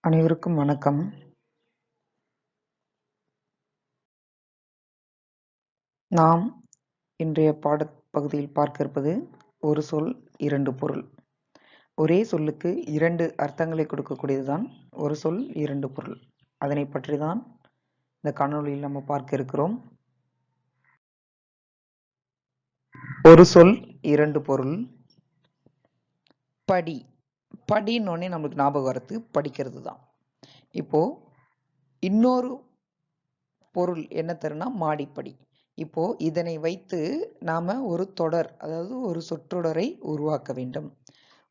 அனைவருக்கும் வணக்கம். நாம் இன்றைய பாடப்பகுதியில் பார்க்க இருப்பது ஒரு சொல் இரண்டு பொருள். ஒரே சொல்லுக்கு இரண்டு அர்த்தங்களை கொடுக்கக்கூடியதுதான் ஒரு சொல் இரண்டு பொருள். அதனை பற்றி தான் இந்த காணொளியில் நம்ம பார்க்க இருக்கிறோம். ஒரு சொல் இரண்டு பொருள். படி. படின்னொடனே நம்மளுக்கு ஞாபகம் வரது படிக்கிறது தான். இப்போ இன்னொரு பொருள் என்ன தரும்னா மாடிப்படி. இப்போ இதனை வைத்து நாம ஒரு தொடர், அதாவது ஒரு சொற்றொடரை உருவாக்க வேண்டும்.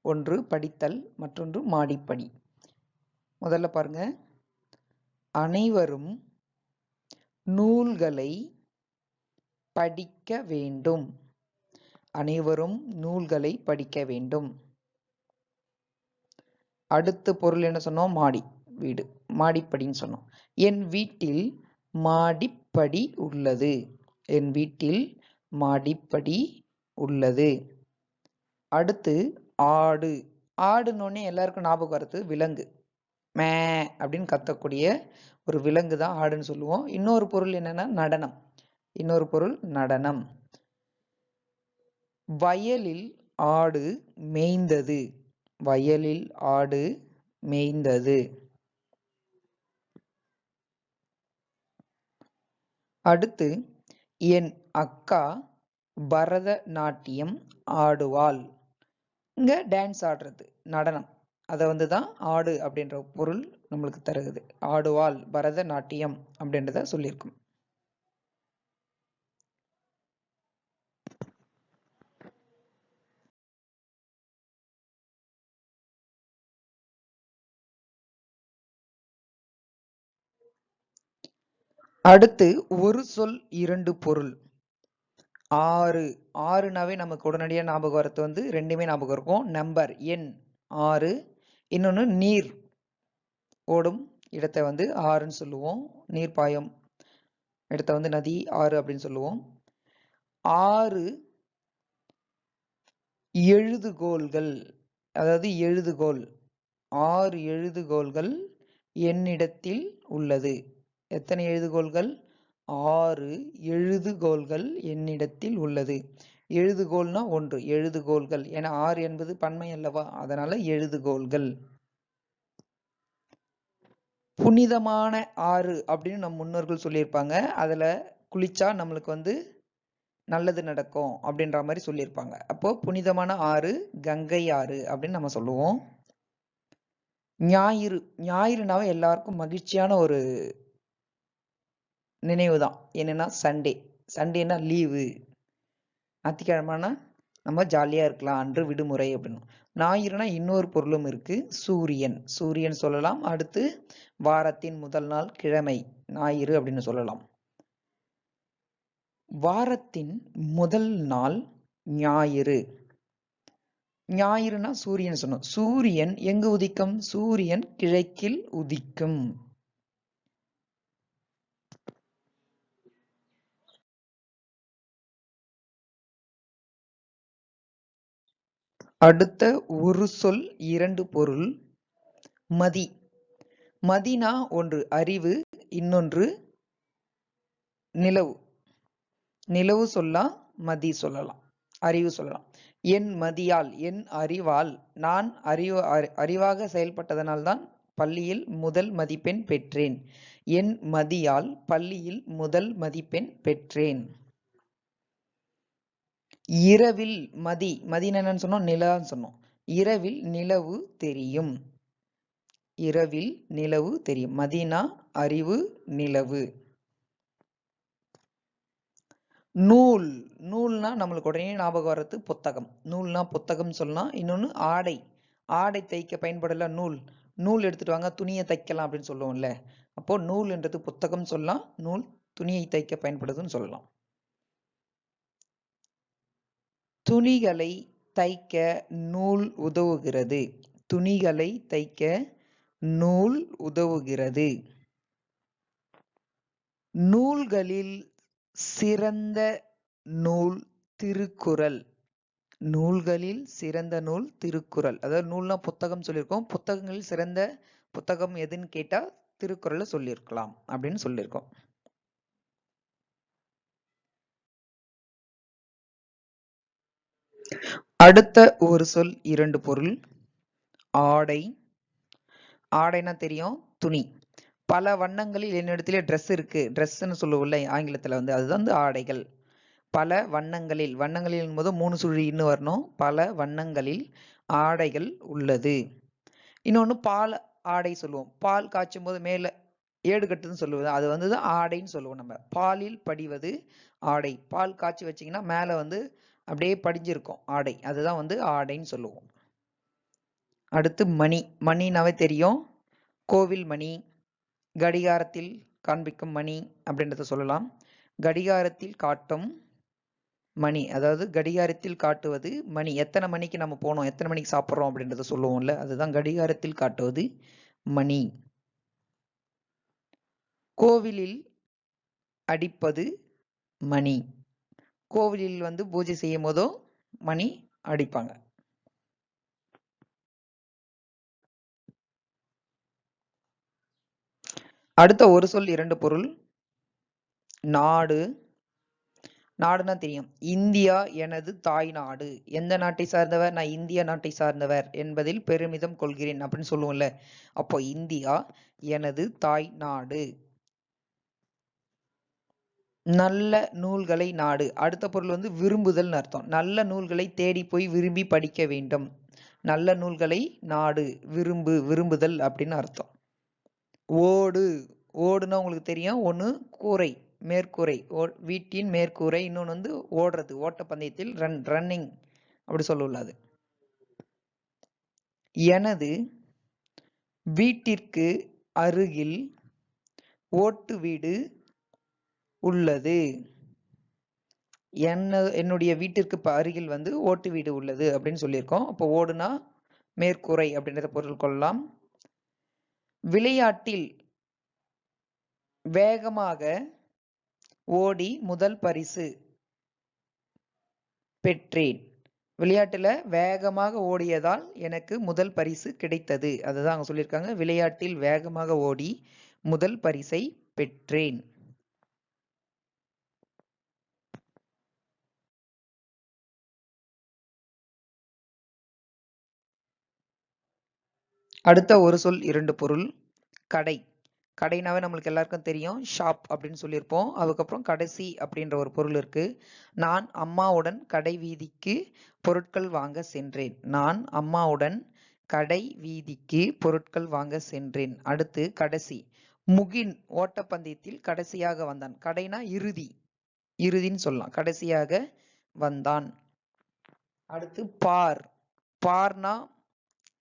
ஒன்று படித்தல், மற்றொன்று மாடிப்படி. முதல்ல பாருங்க, அனைவரும் நூல்களை படிக்க வேண்டும். அனைவரும் நூல்களை படிக்க வேண்டும். அடுத்த பொருள் என்ன சொன்னோம்? மாடி, வீடு, மாடிப்படின்னு சொன்னோம். என் வீட்டில் மாடிப்படி உள்ளது. என் வீட்டில் மாடிப்படி உள்ளது. அடுத்து ஆடு. ஆடுனோடனே எல்லாருக்கும் ஞாபகம் வருது விலங்கு. மே அப்படின்னு கத்தக்கூடிய ஒரு விலங்கு தான் ஆடுன்னு சொல்லுவோம். இன்னொரு பொருள் என்னன்னா நடனம். இன்னொரு பொருள் நடனம். வயலில் ஆடு மேய்ந்தது. வயலில் ஆடு மேய்ந்தது. அடுத்து என் அக்கா பரதநாட்டியம் ஆடுவாள். இங்க டான்ஸ் ஆடுறது, நடனம். அதை தான் ஆடு அப்படின்ற பொருள் நம்மளுக்கு தருகுது. ஆடுவாள், பரதநாட்டியம் அப்படின்றத சொல்லியிருக்கும். அடுத்து ஒரு சொல் இரண்டு பொருள். ஆறு. ஆறுனாவே நமக்கு உடனடியாக ஞாபகம் வரது ரெண்டுமே ஞாபகம் இருக்கும். நம்பர், எண் 6. இன்னொன்று நீர் ஓடும் இடத்தை ஆறுன்னு சொல்லுவோம். நீர் பாயும் இடத்த நதி, ஆறு அப்படின்னு சொல்லுவோம். 6 எழுதுகோள்கள், அதாவது எழுதுகோள். 6 எழுதுகோள்கள் என்னிடத்தில் உள்ளது. எத்தனை எழுதுகோள்கள்? 6 எழுதுகோள்கள் என்னிடத்தில் உள்ளது. எழுதுகோள்னா ஒன்று, எழுதுகோள்கள். ஏன்னா 6 என்பது பன்மை அல்லவா, அதனால எழுதுகோள்கள். புனிதமான ஆறு அப்படின்னு நம் முன்னோர்கள் சொல்லியிருப்பாங்க. அதுல குளிச்சா நம்மளுக்கு நல்லது நடக்கும் அப்படின்ற மாதிரி சொல்லியிருப்பாங்க. அப்போ புனிதமான ஆறு கங்கை ஆறு அப்படின்னு நம்ம சொல்லுவோம். ஞாயிறு. ஞாயிறுனாவே எல்லாருக்கும் மகிழ்ச்சியான ஒரு நினைவு தான். என்னன்னா சண்டே. சண்டேனா லீவு. ஞாயிற்றுக்கிழமைனா நம்ம ஜாலியா இருக்கலாம், அன்று விடுமுறை அப்படின்னு. ஞாயிறுனா இன்னொரு பொருளும் இருக்கு, சூரியன். சூரியன் சொல்லலாம். அடுத்து வாரத்தின் முதல் நாள் கிழமை ஞாயிறு அப்படின்னு சொல்லலாம். வாரத்தின் முதல் நாள் ஞாயிறு. ஞாயிறுனா சூரியன் சொன்னோம். சூரியன் எங்கு உதிக்கும்? சூரியன் கிழக்கில் உதிக்கும். அடுத்த ஒரு சொல் இரண்டு பொருள். மதி. மதினா ஒன்று அறிவு, இன்னொன்று நிலவு. நிலவு சொல்லலாம், மதி சொல்லலாம், அறிவு சொல்லலாம். என் மதியால், என் அறிவால், நான் அறிவாக செயல்பட்டதனால்தான் பள்ளியில் முதல் மதிப்பெண் பெற்றேன். என் மதியால் பள்ளியில் முதல் மதிப்பெண் பெற்றேன். இரவில் மதி. மதினா என்னன்னு சொன்னோம்? நிலான்னு சொன்னோம். இரவில் நிலவு தெரியும். இரவில் நிலவு தெரியும். மதினா அறிவு, நிலவு. நூல். நூல்னா நம்மளுக்கு உடனே ஞாபகம் வர்றது புத்தகம். நூல்னா புத்தகம் சொல்லலாம். இன்னொன்னு ஆடை. ஆடை தைக்க பயன்படல நூல். நூல் எடுத்துட்டு வாங்க, துணியை தைக்கலாம் அப்படின்னு சொல்லுவோம்ல. அப்போ நூல்ன்றது புத்தகம் சொல்லலாம். நூல் துணியை தைக்க பயன்படுதுன்னு சொல்லலாம். துணிகளை தைக்க நூல் உதவுகிறது. துணிகளை தைக்க நூல் உதவுகிறது. நூல்களில் சிறந்த நூல் திருக்குறள். நூல்களில் சிறந்த நூல் திருக்குறள். அதாவது நூல்னா புத்தகம் சொல்லியிருக்கோம். புத்தகங்களில் சிறந்த புத்தகம் எதுன்னு கேட்டா திருக்குறளை சொல்லியிருக்கலாம் அப்படின்னு சொல்லியிருக்கோம். அடுத்த ஒரு சொல் இரண்டு பொருள். ஆடை. ஆடைனா தெரியும், துணி. பல வண்ணங்களில் என்னிடத்திலே ட்ரெஸ் இருக்கு, ட்ரெஸ்ன்னு சொல்லுவோம்ல ஆங்கிலத்துல வந்து, அதுதான் வந்து ஆடைகள். பல வண்ணங்களில், வண்ணங்களில் என்பது 3 சுழி இன்னும் வரணும். பல வண்ணங்களில் ஆடைகள் உள்ளது. இன்னொன்னு பால் ஆடை சொல்லுவோம். பால் காய்ச்சும் போது மேல ஏடு கட்டுதுன்னு சொல்லுவது, அது வந்து ஆடைன்னு சொல்லுவோம். நம்ம பாலில் படிவது ஆடை. பால் காய்ச்சி வச்சீங்கன்னா மேல வந்து அப்படியே படிஞ்சிருக்கும் ஆடை, அதுதான் வந்து ஆடைன்னு சொல்லுவோம். அடுத்து மணி. மணினாவே தெரியும், கோவில் மணி, கடிகாரத்தில் காண்பிக்கும் மணி அப்படின்றத சொல்லலாம். கடிகாரத்தில் காட்டும் மணி, அதாவது கடிகாரத்தில் காட்டுவது மணி. எத்தனை மணிக்கு நம்ம போனோம், எத்தனை மணிக்கு சாப்பிட்றோம் அப்படின்றத சொல்லுவோம்ல, அதுதான் கடிகாரத்தில் காட்டுவது மணி. கோவிலில் அடிப்பது மணி. கோவிலில் வந்து பூஜை செய்யும் போதோ மணி அடிப்பாங்க. அடுத்த ஒரு சொல் இரண்டு பொருள். நாடு. நாடுனா தெரியும், இந்தியா எனது தாய் நாடு. எந்த நாட்டை சார்ந்தவர், நான் இந்திய நாட்டை சார்ந்தவர் என்பதில் பெருமிதம் கொள்கிறேன் அப்படின்னு சொல்லுவோம்ல, அப்போ இந்தியா எனது தாய் நாடு. நல்ல நூல்களை நாடு. அடுத்த பொருள் வந்து விரும்புதல் அர்த்தம். நல்ல நூல்களை தேடி போய் விரும்பி படிக்க வேண்டும். நல்ல நூல்களை நாடு, விரும்பு, விரும்புதல் அப்படின்னு அர்த்தம். ஓடு. ஓடுனா உங்களுக்கு தெரியும், ஒண்ணு கூரை, மேற்கூரை, வீட்டின் மேற்கூரை. இன்னொன்னு வந்து ஓடுறது, ஓட்டப்பந்தயத்தில் ரன்னிங் அப்படி சொல்லுவோம்ல அது. எனது வீட்டிற்கு அருகில் ஓட்டு வீடு உள்ளது. என்னுடைய வீட்டிற்கு அருகில் வந்து ஓட்டு வீடு உள்ளது அப்படின்னு சொல்லியிருக்கோம். அப்போ ஓடுனா மேற்கூரை அப்படின்றத பொருள் கொள்ளலாம். விளையாட்டில் வேகமாக ஓடி முதல் பரிசு பெற்றேன். விளையாட்டுல வேகமாக ஓடியதால் எனக்கு முதல் பரிசு கிடைத்தது. அதுதான் அவங்க சொல்லியிருக்காங்க, விளையாட்டில் வேகமாக ஓடி முதல் பரிசை பெற்றேன். அடுத்த ஒரு சொல் இரண்டு பொருள். கடை. கடைனாவே நம்மளுக்கு எல்லாருக்கும் தெரியும், ஷாப் அப்படின்னு சொல்லியிருப்போம். அதுக்கப்புறம் கடைசி அப்படின்ற ஒரு பொருள் இருக்கு. நான் அம்மாவுடன் கடை வீதிக்கு பொருட்கள் வாங்க சென்றேன். நான் அம்மாவுடன் கடை வீதிக்கு பொருட்கள் வாங்க சென்றேன். அடுத்து கடைசி. முகின் ஓட்டப்பந்தயத்தில் கடைசியாக வந்தான். கடைனா இறுதி, இறுதின்னு சொல்லலாம், கடைசியாக வந்தான். அடுத்து பார். பார்னா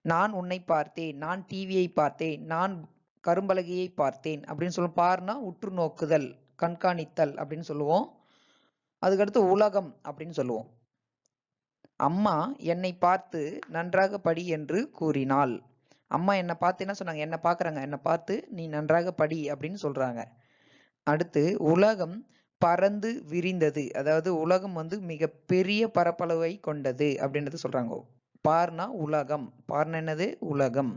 நான் உன்னை பார்த்தேன், நான் டிவியை பார்த்தேன், நான் கரும்பலகையை பார்த்தேன் அப்படின்னு சொல்லுவோம். பார்னா உற்று நோக்குதல், கண்காணித்தல் அப்படின்னு சொல்லுவோம். அதுக்கடுத்து உலகம் அப்படின்னு சொல்லுவோம். அம்மா என்னை பார்த்து நன்றாக படி என்று கூறினாள். அம்மா என்னை பார்த்து என்ன சொன்னாங்க, என்னை பார்க்குறாங்க, என்னை பார்த்து நீ நன்றாக படி அப்படின்னு சொல்றாங்க. அடுத்து உலகம் பறந்து விரிந்தது, அதாவது உலகம் வந்து மிக பெரிய பரப்பளவை கொண்டது அப்படின்றது சொல்றாங்க. பார்னா உலகம், பார்னா என்னது, உலகம்.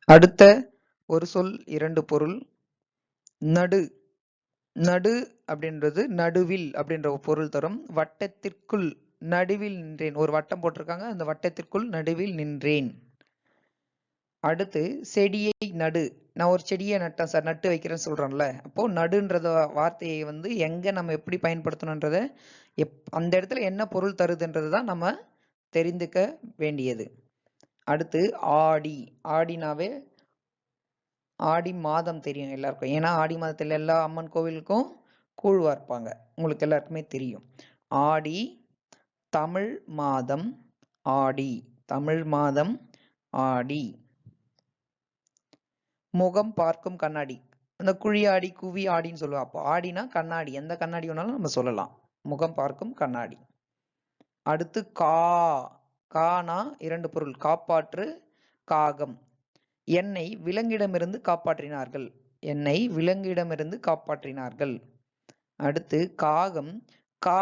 அடுத்த ஒரு சொல் இரண்டு பொருள். நடு. நடு அப்படின்றது நடுவில் அப்படின்ற ஒரு பொருள் தரும். வட்டத்திற்குள் நடுவில் நின்றேன், ஒரு வட்டம் போட்டிருக்காங்க, அந்த வட்டத்திற்குள் நடுவில் நின்றேன். அடுத்து செடியை நடு. நான் ஒரு செடியை நட்டேன் சார், நட்டு வைக்கிறேன்னு சொல்றேன்ல, அப்போ நடுன்றத வார்த்தையை வந்து எங்க நம்ம எப்படி பயன்படுத்தணுன்றத, அந்த இடத்துல என்ன பொருள் தருதுன்றது தான் நம்ம தெரிந்துக்க வேண்டியது. அடுத்து ஆடி. ஆடினாவே ஆடி மாதம் தெரியும் எல்லாருக்கும், ஏன்னா ஆடி மாதத்துல எல்லா அம்மன் கோவிலுக்கும் கூழ் வார்ப்பாங்க, உங்களுக்கு எல்லாருக்குமே தெரியும். ஆடி தமிழ் மாதம், ஆடி தமிழ் மாதம், ஆடி. முகம் பார்க்கும் கண்ணாடி. அந்த குழி ஆடி குவி ஆடின்னு சொல்லுவா. அப்போ ஆடினா கண்ணாடி, எந்த கண்ணாடி வேணாலும் நம்ம சொல்லலாம், முகம் பார்க்கும் கண்ணாடி. அடுத்து கா. கானா இரண்டு பொருள், காப்பாற்று, காகம். என்னை விலங்கிடமிருந்து காப்பாற்றினார்கள். என்னை விலங்கிடமிருந்து காப்பாற்றினார்கள். அடுத்து காகம் கா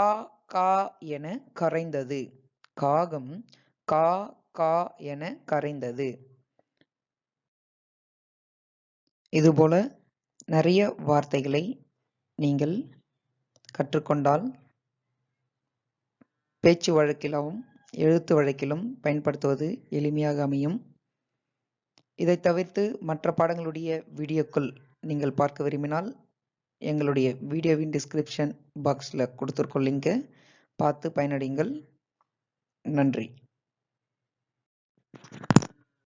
கா என கரைந்தது. காகம் கா கா என கரைந்தது. இதுபோல நிறைய வார்த்தைகளை நீங்கள் கற்றுக்கொண்டால் பேச்சு வழக்கிலும் எழுத்து வழக்கிலும் பயன்படுத்துவது எளிமையாக அமையும். இதை தவிர்த்து மற்ற பாடங்களுடைய வீடியோக்கள் நீங்கள் பார்க்க விரும்பினால் எங்களுடைய வீடியோவின் டிஸ்கிரிப்ஷன் பாக்ஸில் கொடுத்துருக்கோம் லிங்கை பார்த்து பயனடைங்கள். நன்றி.